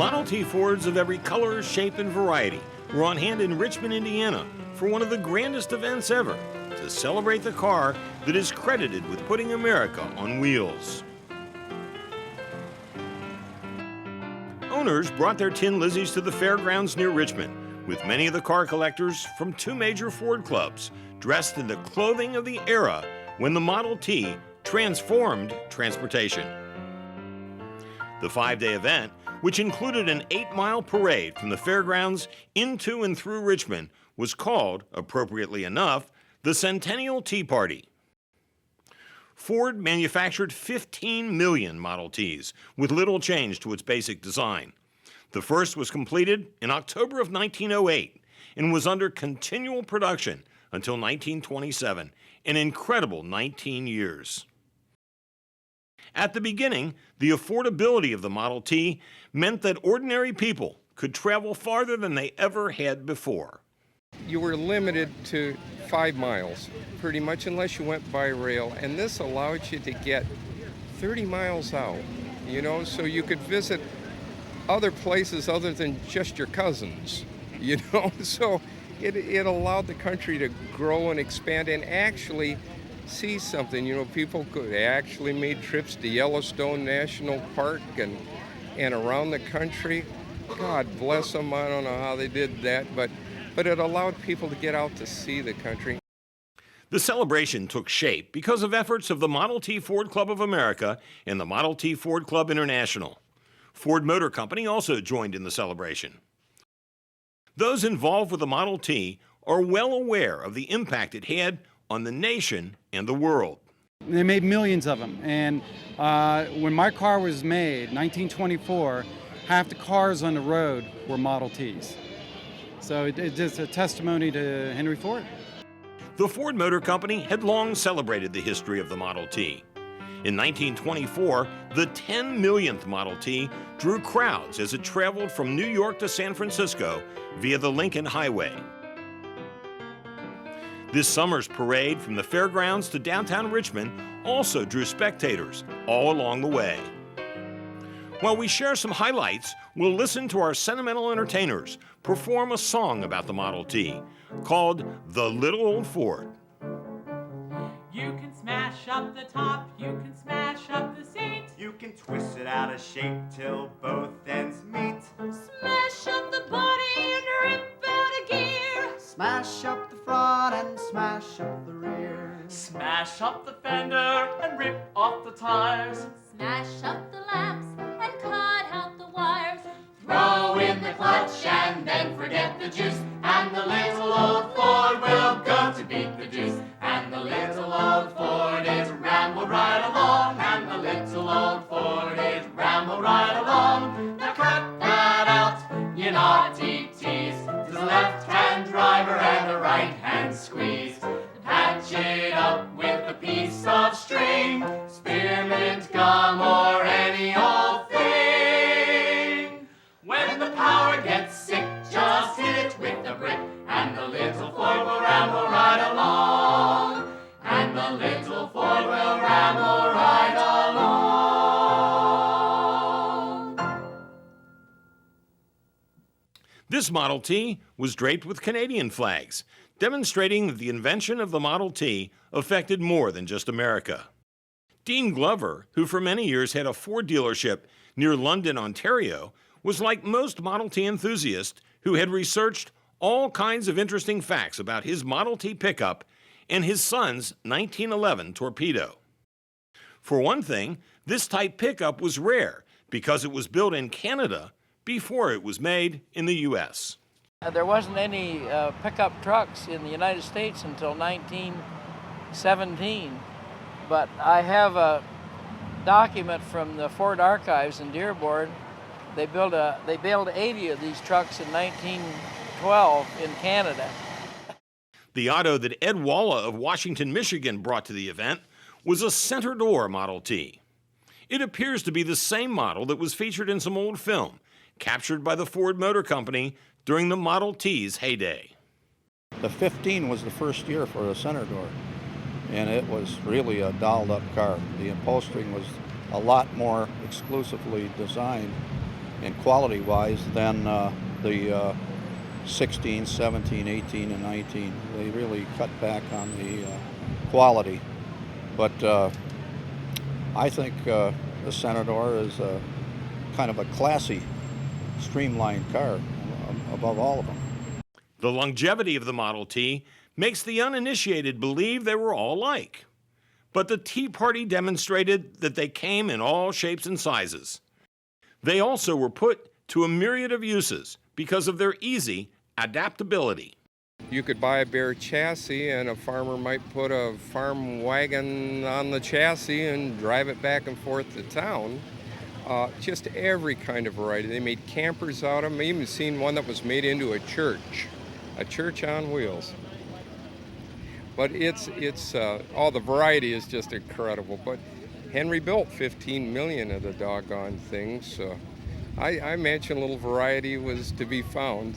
Model T Fords of every color, shape, and variety were on hand in Richmond, Indiana for one of the grandest events ever to celebrate the car that is credited with putting America on wheels. Owners brought their Tin Lizzies to the fairgrounds near Richmond, with many of the car collectors from two major Ford clubs dressed in the clothing of the era when the Model T transformed transportation. The 5-day event, which included an 8-mile parade from the fairgrounds into and through Richmond, was called, appropriately enough, the Centennial Tea Party. Ford manufactured 15 million Model Ts with little change to its basic design. The first was completed in October of 1908 and was under continual production until 1927, an incredible 19 years. At the beginning, the affordability of the Model T meant that ordinary people could travel farther than they ever had before. You were limited to 5 miles, pretty much, unless you went by rail, and this allowed you to get 30 miles out, so you could visit other places other than just your cousins, so it allowed the country to grow and expand and actually see something. People could actually made trips to Yellowstone National Park and around the country. God bless them, I don't know how they did that, but it allowed people to get out to see the country. The celebration took shape because of efforts of the Model T Ford Club of America and the Model T Ford Club International. Ford Motor Company also joined in the celebration. Those involved with the Model T are well aware of the impact it had on the nation and the world. They made millions of them, and when my car was made, 1924, half the cars on the road were Model Ts. So it's just a testimony to Henry Ford. The Ford Motor Company had long celebrated the history of the Model T. In 1924, the 10 millionth Model T drew crowds as it traveled from New York to San Francisco via the Lincoln Highway. This summer's parade from the fairgrounds to downtown Richmond also drew spectators all along the way. While we share some highlights, we'll listen to our sentimental entertainers perform a song about the Model T called The Little Old Ford. You can smash up the top, you can smash up the seat. You can twist it out of shape till both ends meet. Smash up the body and rip out a gear. Smash up the front and smash up the rear. Smash up the fender and rip off the tires. Smash up the lamps and cut out the wires. Throw in the clutch and then forget the juice. And the little old Ford will go to beat the deuce. And the little old Ford is ramble right along. And the little old Ford is ramble right along. Now cut that out, you naughty tease. There's a left-hand driver and a right-hand squeeze. Patch it up with a piece of string, spearmint gum or any old thing. When the power gets sick, just hit it with a brick, and the little Ford will ramble right along. And the little Ford will ramble right along. This Model T was draped with Canadian flags, demonstrating that the invention of the Model T affected more than just America. Dean Glover, who for many years had a Ford dealership near London, Ontario, was like most Model T enthusiasts who had researched all kinds of interesting facts about his Model T pickup and his son's 1911 Torpedo. For one thing, this type pickup was rare because it was built in Canada before it was made in the U.S. There wasn't any pickup trucks in the United States until 1917, but I have a document from the Ford Archives in Dearborn. They built 80 of these trucks in 1912 in Canada. The auto that Ed Walla of Washington, Michigan brought to the event was a center door Model T. It appears to be the same model that was featured in some old film, captured by the Ford Motor Company during the Model T's heyday. The 15 was the first year for the center door, and it was really a dolled up car. The upholstering was a lot more exclusively designed and quality-wise than the 16, 17, 18, and 19. They really cut back on the quality. But I think the Senador is a kind of a classy, streamlined car above all of them. The longevity of the Model T makes the uninitiated believe they were all alike. But the Tea Party demonstrated that they came in all shapes and sizes. They also were put to a myriad of uses because of their easy adaptability. You could buy a bare chassis and a farmer might put a farm wagon on the chassis and drive it back and forth to town. Just every kind of variety. They made campers out of them. I even seen one that was made into a church on wheels. But the variety is just incredible. But Henry built 15 million of the doggone things. So I imagine a little variety was to be found.